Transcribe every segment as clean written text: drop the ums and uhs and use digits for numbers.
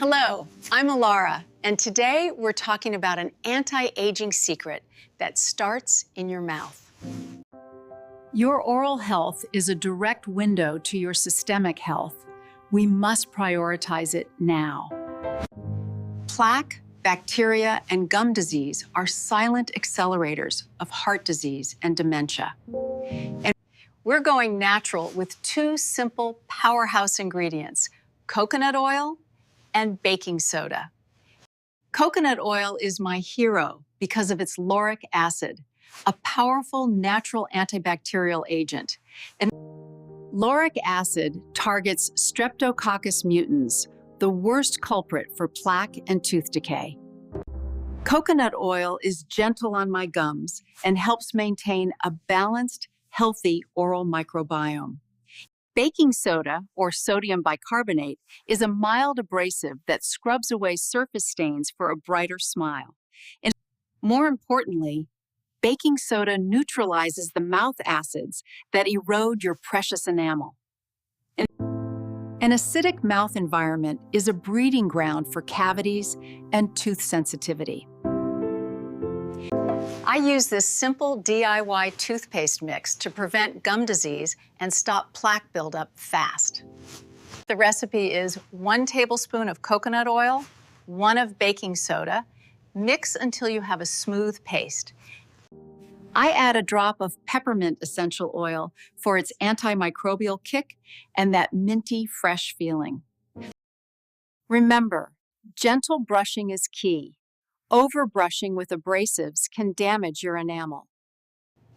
Hello, I'm Alara, and today we're talking about an anti-aging secret that starts in your mouth. Your oral health is a direct window to your systemic health. We must prioritize it now. Plaque, bacteria, and gum disease are silent accelerators of heart disease and dementia. And we're going natural with two simple powerhouse ingredients: coconut oil and baking soda. Coconut oil is my hero because of its lauric acid, a powerful natural antibacterial agent. And lauric acid targets Streptococcus mutans, the worst culprit for plaque and tooth decay. Coconut oil is gentle on my gums and helps maintain a balanced, healthy oral microbiome. Baking soda, or sodium bicarbonate, is a mild abrasive that scrubs away surface stains for a brighter smile. And more importantly, baking soda neutralizes the mouth acids that erode your precious enamel. An acidic mouth environment is a breeding ground for cavities and tooth sensitivity. I use this simple DIY toothpaste mix to prevent gum disease and stop plaque buildup fast. The recipe is 1 tablespoon of coconut oil, 1 of baking soda. Mix until you have a smooth paste. I add a drop of peppermint essential oil for its antimicrobial kick and that minty, fresh feeling. Remember, gentle brushing is key. Overbrushing with abrasives can damage your enamel.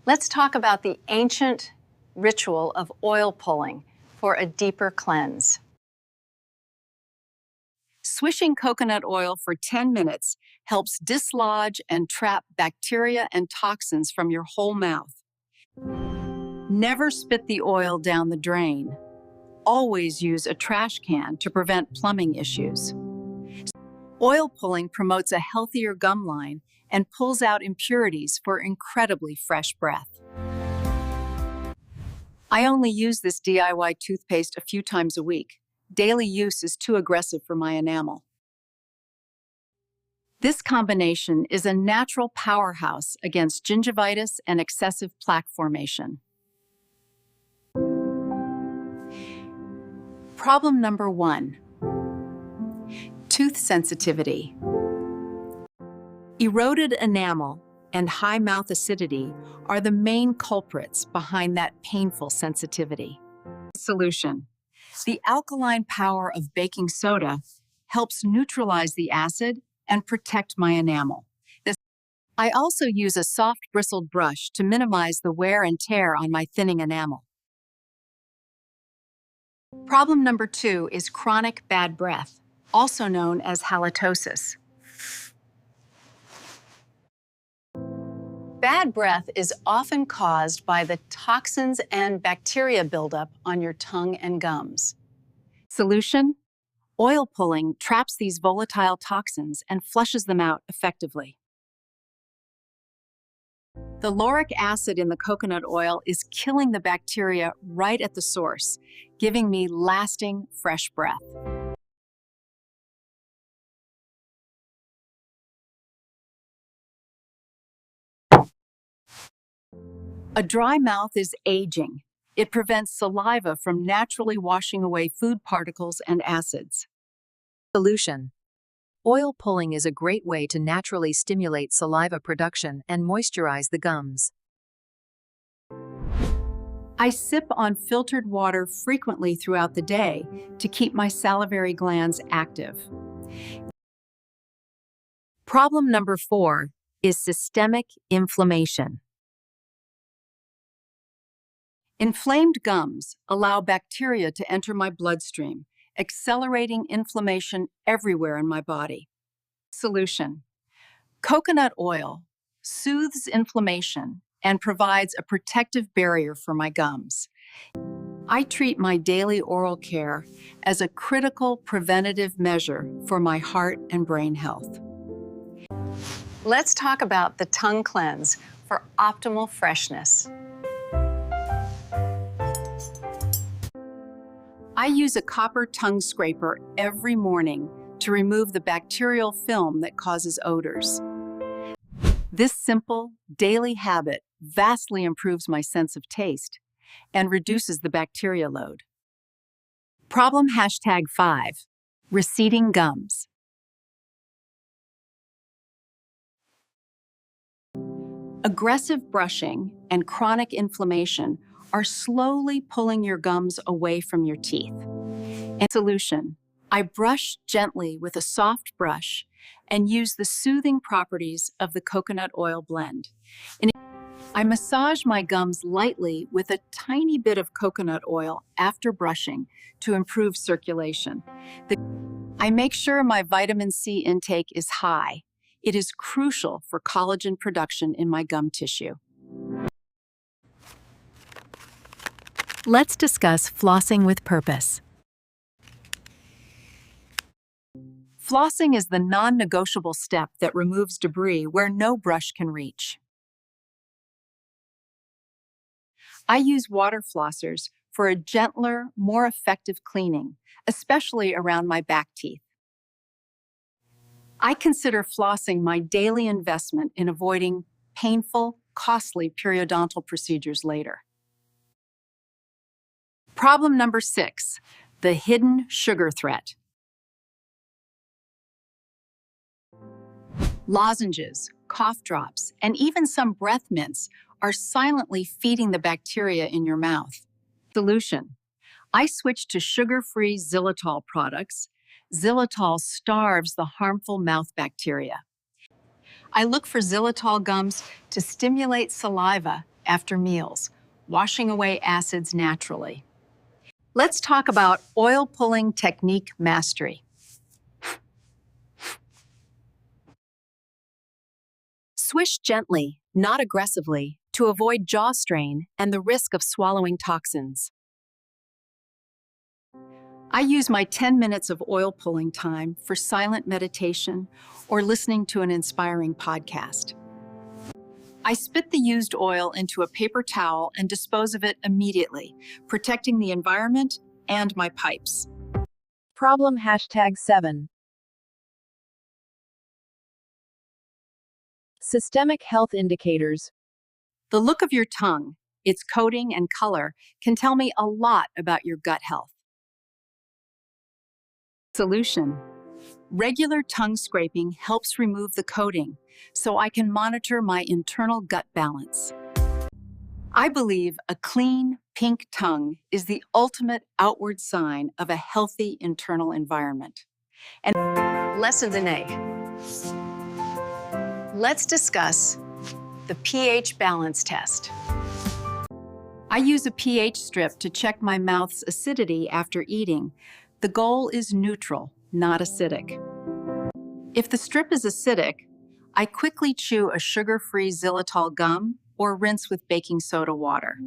Let's talk about the ancient ritual of oil pulling for a deeper cleanse. Swishing coconut oil for 10 minutes helps dislodge and trap bacteria and toxins from your whole mouth. Never spit the oil down the drain. Always use a trash can to prevent plumbing issues. Oil pulling promotes a healthier gum line and pulls out impurities for incredibly fresh breath. I only use this DIY toothpaste a few times a week. Daily use is too aggressive for my enamel. This combination is a natural powerhouse against gingivitis and excessive plaque formation. Problem number 1. Tooth sensitivity. Eroded enamel and high mouth acidity are the main culprits behind that painful sensitivity. Solution. The alkaline power of baking soda helps neutralize the acid and protect my enamel. I also use a soft bristled brush to minimize the wear and tear on my thinning enamel. Problem number 2 is chronic bad breath, also known as halitosis. Bad breath is often caused by the toxins and bacteria buildup on your tongue and gums. Solution: oil pulling traps these volatile toxins and flushes them out effectively. The lauric acid in the coconut oil is killing the bacteria right at the source, giving me lasting, fresh breath. A dry mouth is aging. It prevents saliva from naturally washing away food particles and acids. Solution: oil pulling is a great way to naturally stimulate saliva production and moisturize the gums. I sip on filtered water frequently throughout the day to keep my salivary glands active. Problem number 4 is systemic inflammation. Inflamed gums allow bacteria to enter my bloodstream, accelerating inflammation everywhere in my body. Solution: coconut oil soothes inflammation and provides a protective barrier for my gums. I treat my daily oral care as a critical preventative measure for my heart and brain health. Let's talk about the tongue cleanse for optimal freshness. I use a copper tongue scraper every morning to remove the bacterial film that causes odors. This simple, daily habit vastly improves my sense of taste and reduces the bacteria load. Problem #5, receding gums. Aggressive brushing and chronic inflammation are slowly pulling your gums away from your teeth. And solution, I brush gently with a soft brush and use the soothing properties of the coconut oil blend. And I massage my gums lightly with a tiny bit of coconut oil after brushing to improve circulation. I make sure my vitamin C intake is high. It is crucial for collagen production in my gum tissue. Let's discuss flossing with purpose. Flossing is the non-negotiable step that removes debris where no brush can reach. I use water flossers for a gentler, more effective cleaning, especially around my back teeth. I consider flossing my daily investment in avoiding painful, costly periodontal procedures later. Problem number 6, the hidden sugar threat. Lozenges, cough drops, and even some breath mints are silently feeding the bacteria in your mouth. Solution, I switched to sugar-free xylitol products. Xylitol starves the harmful mouth bacteria. I look for xylitol gums to stimulate saliva after meals, washing away acids naturally. Let's talk about oil pulling technique mastery. Swish gently, not aggressively, to avoid jaw strain and the risk of swallowing toxins. I use my 10 minutes of oil pulling time for silent meditation or listening to an inspiring podcast. I spit the used oil into a paper towel and dispose of it immediately, protecting the environment and my pipes. Problem #7. Systemic health indicators. The look of your tongue, its coating and color, can tell me a lot about your gut health. Solution, regular tongue scraping helps remove the coating, so I can monitor my internal gut balance. I believe a clean, pink tongue is the ultimate outward sign of a healthy internal environment. And lesson today. Let's discuss the pH balance test. I use a pH strip to check my mouth's acidity after eating. The goal is neutral, not acidic. If the strip is acidic, I quickly chew a sugar-free xylitol gum or rinse with baking soda water.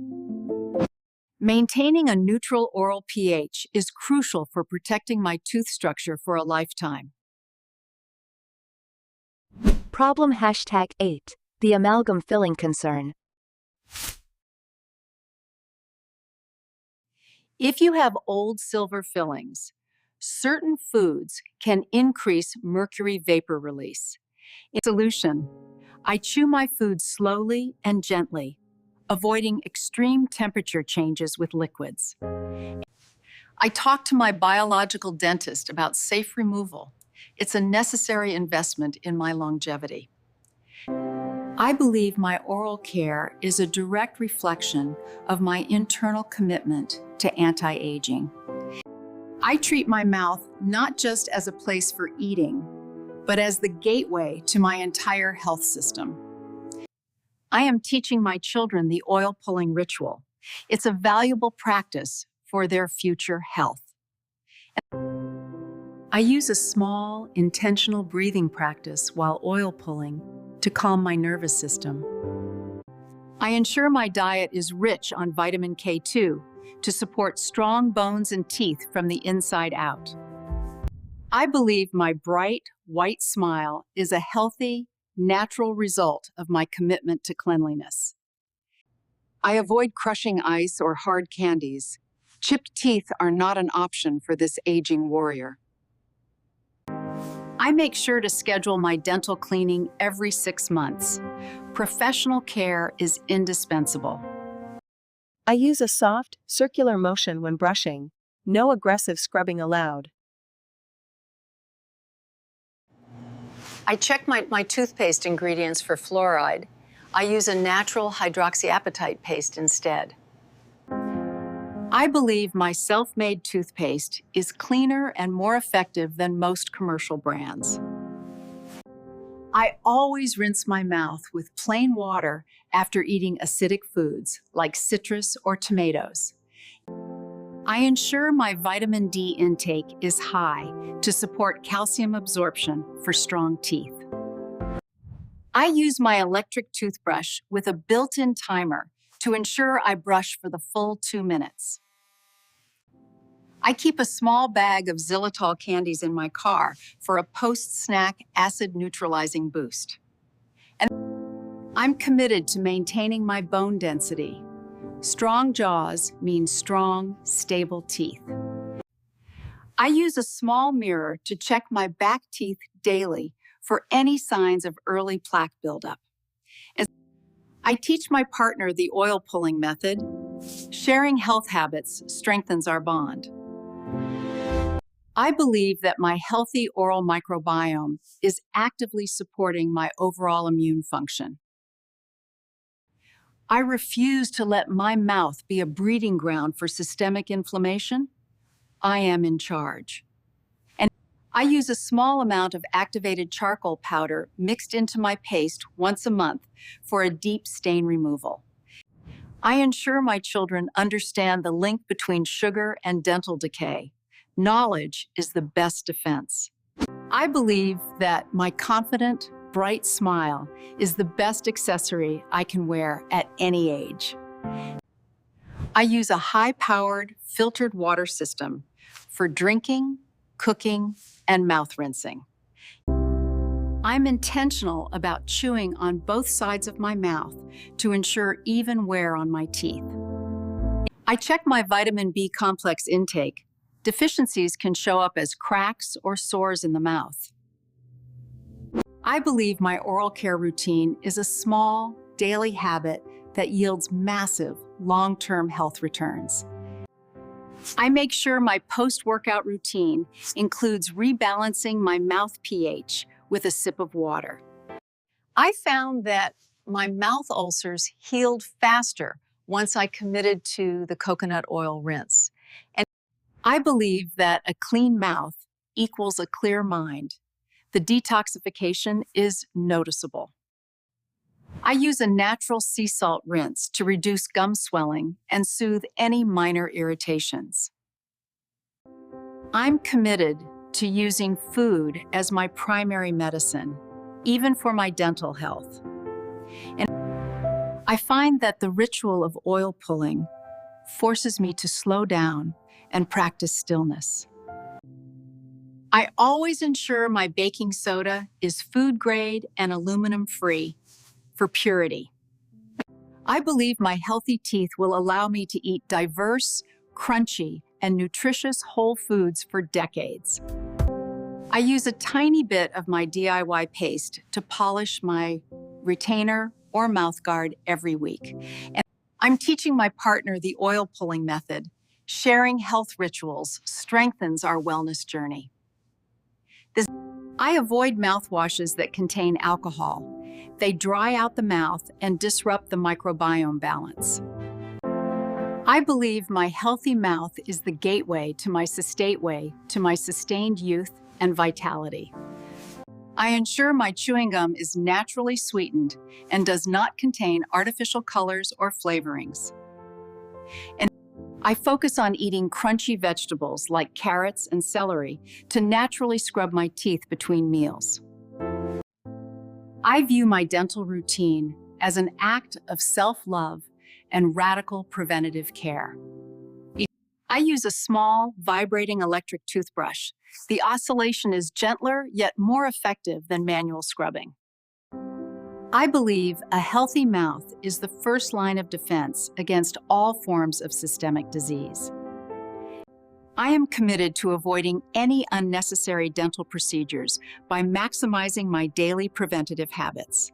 Maintaining a neutral oral pH is crucial for protecting my tooth structure for a lifetime. Problem #8, the amalgam filling concern. If you have old silver fillings, certain foods can increase mercury vapor release. In solution, I chew my food slowly and gently, avoiding extreme temperature changes with liquids. I talk to my biological dentist about safe removal. It's a necessary investment in my longevity. I believe my oral care is a direct reflection of my internal commitment to anti-aging. I treat my mouth not just as a place for eating, but as the gateway to my entire health system. I am teaching my children the oil pulling ritual. It's a valuable practice for their future health. I use a small, intentional breathing practice while oil pulling to calm my nervous system. I ensure my diet is rich on vitamin K2 to support strong bones and teeth from the inside out. I believe my bright, white smile is a healthy, natural result of my commitment to cleanliness. I avoid crushing ice or hard candies. Chipped teeth are not an option for this aging warrior. I make sure to schedule my dental cleaning every 6 months. Professional care is indispensable. I use a soft, circular motion when brushing. No aggressive scrubbing allowed. I check my toothpaste ingredients for fluoride. I use a natural hydroxyapatite paste instead. I believe my self-made toothpaste is cleaner and more effective than most commercial brands. I always rinse my mouth with plain water after eating acidic foods like citrus or tomatoes. I ensure my vitamin D intake is high to support calcium absorption for strong teeth. I use my electric toothbrush with a built-in timer to ensure I brush for the full 2 minutes. I keep a small bag of xylitol candies in my car for a post-snack acid-neutralizing boost. And I'm committed to maintaining my bone density. Strong jaws mean strong, stable teeth. I use a small mirror to check my back teeth daily for any signs of early plaque buildup. As I teach my partner the oil pulling method. Sharing health habits strengthens our bond. I believe that my healthy oral microbiome is actively supporting my overall immune function. I refuse to let my mouth be a breeding ground for systemic inflammation. I am in charge. And I use a small amount of activated charcoal powder mixed into my paste once a month for a deep stain removal. I ensure my children understand the link between sugar and dental decay. Knowledge is the best defense. I believe that my confident, bright smile is the best accessory I can wear at any age. I use a high-powered, filtered water system for drinking, cooking, and mouth rinsing. I'm intentional about chewing on both sides of my mouth to ensure even wear on my teeth. I check my vitamin B complex intake. Deficiencies can show up as cracks or sores in the mouth. I believe my oral care routine is a small, daily habit that yields massive, long-term health returns. I make sure my post-workout routine includes rebalancing my mouth pH with a sip of water. I found that my mouth ulcers healed faster once I committed to the coconut oil rinse. And I believe that a clean mouth equals a clear mind. The detoxification is noticeable. I use a natural sea salt rinse to reduce gum swelling and soothe any minor irritations. I'm committed to using food as my primary medicine, even for my dental health. And I find that the ritual of oil pulling forces me to slow down and practice stillness. I always ensure my baking soda is food grade and aluminum free for purity. I believe my healthy teeth will allow me to eat diverse, crunchy, and nutritious whole foods for decades. I use a tiny bit of my DIY paste to polish my retainer or mouthguard every week. And I'm teaching my partner the oil pulling method. Sharing health rituals strengthens our wellness journey. I avoid mouthwashes that contain alcohol. They dry out the mouth and disrupt the microbiome balance. I believe my healthy mouth is the gateway to my sustained youth and vitality. I ensure my chewing gum is naturally sweetened and does not contain artificial colors or flavorings. And I focus on eating crunchy vegetables like carrots and celery to naturally scrub my teeth between meals. I view my dental routine as an act of self-love and radical preventative care. I use a small, vibrating electric toothbrush. The oscillation is gentler yet more effective than manual scrubbing. I believe a healthy mouth is the first line of defense against all forms of systemic disease. I am committed to avoiding any unnecessary dental procedures by maximizing my daily preventative habits.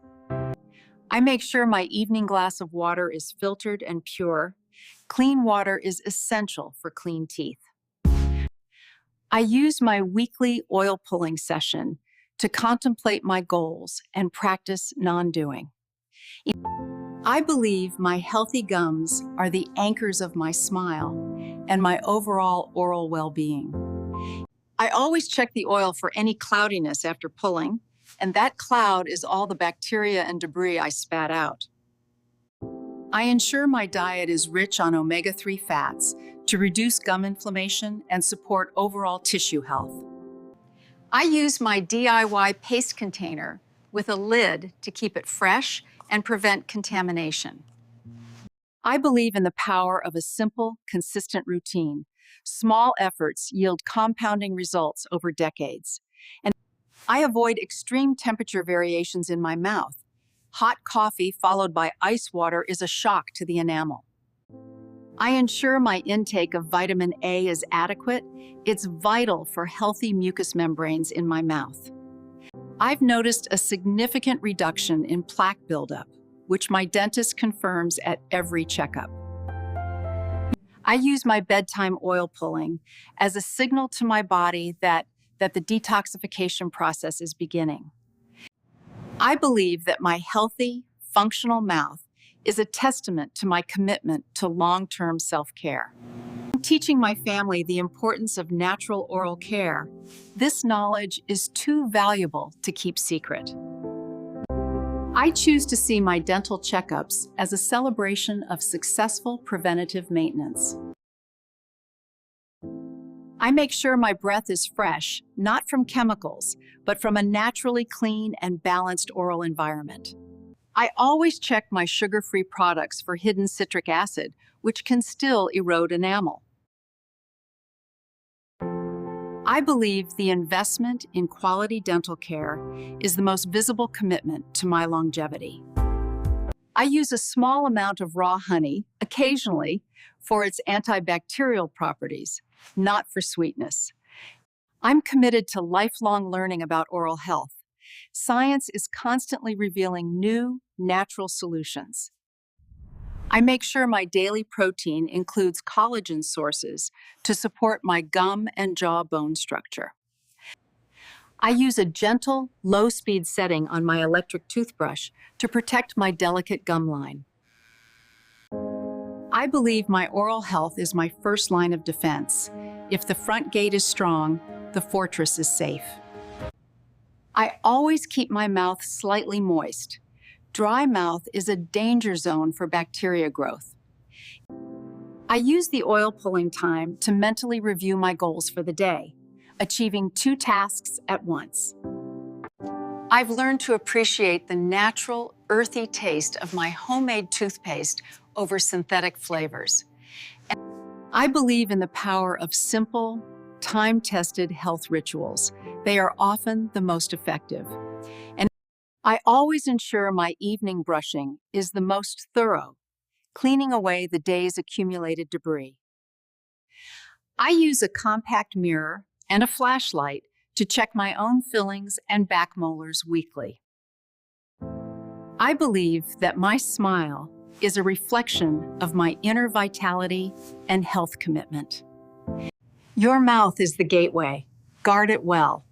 I make sure my evening glass of water is filtered and pure. Clean water is essential for clean teeth. I use my weekly oil pulling session to contemplate my goals and practice non-doing. I believe my healthy gums are the anchors of my smile and my overall oral well-being. I always check the oil for any cloudiness after pulling, and that cloud is all the bacteria and debris I spat out. I ensure my diet is rich on omega-3 fats to reduce gum inflammation and support overall tissue health. I use my DIY paste container with a lid to keep it fresh and prevent contamination. I believe in the power of a simple, consistent routine. Small efforts yield compounding results over decades. And I avoid extreme temperature variations in my mouth. Hot coffee followed by ice water is a shock to the enamel. I ensure my intake of vitamin A is adequate. It's vital for healthy mucous membranes in my mouth. I've noticed a significant reduction in plaque buildup, which my dentist confirms at every checkup. I use my bedtime oil pulling as a signal to my body that the detoxification process is beginning. I believe that my healthy, functional mouth is a testament to my commitment to long-term self-care. I'm teaching my family the importance of natural oral care. This knowledge is too valuable to keep secret. I choose to see my dental checkups as a celebration of successful preventative maintenance. I make sure my breath is fresh, not from chemicals, but from a naturally clean and balanced oral environment. I always check my sugar-free products for hidden citric acid, which can still erode enamel. I believe the investment in quality dental care is the most visible commitment to my longevity. I use a small amount of raw honey, occasionally, for its antibacterial properties, not for sweetness. I'm committed to lifelong learning about oral health. Science is constantly revealing new, natural solutions. I make sure my daily protein includes collagen sources to support my gum and jaw bone structure. I use a gentle, low-speed setting on my electric toothbrush to protect my delicate gum line. I believe my oral health is my first line of defense. If the front gate is strong, the fortress is safe. I always keep my mouth slightly moist. Dry mouth is a danger zone for bacteria growth. I use the oil pulling time to mentally review my goals for the day, achieving 2 tasks at once. I've learned to appreciate the natural, earthy taste of my homemade toothpaste over synthetic flavors. And I believe in the power of simple, time-tested health rituals. They are often the most effective. And I always ensure my evening brushing is the most thorough, cleaning away the day's accumulated debris. I use a compact mirror and a flashlight to check my own fillings and back molars weekly. I believe that my smile is a reflection of my inner vitality and health commitment. Your mouth is the gateway. Guard it well.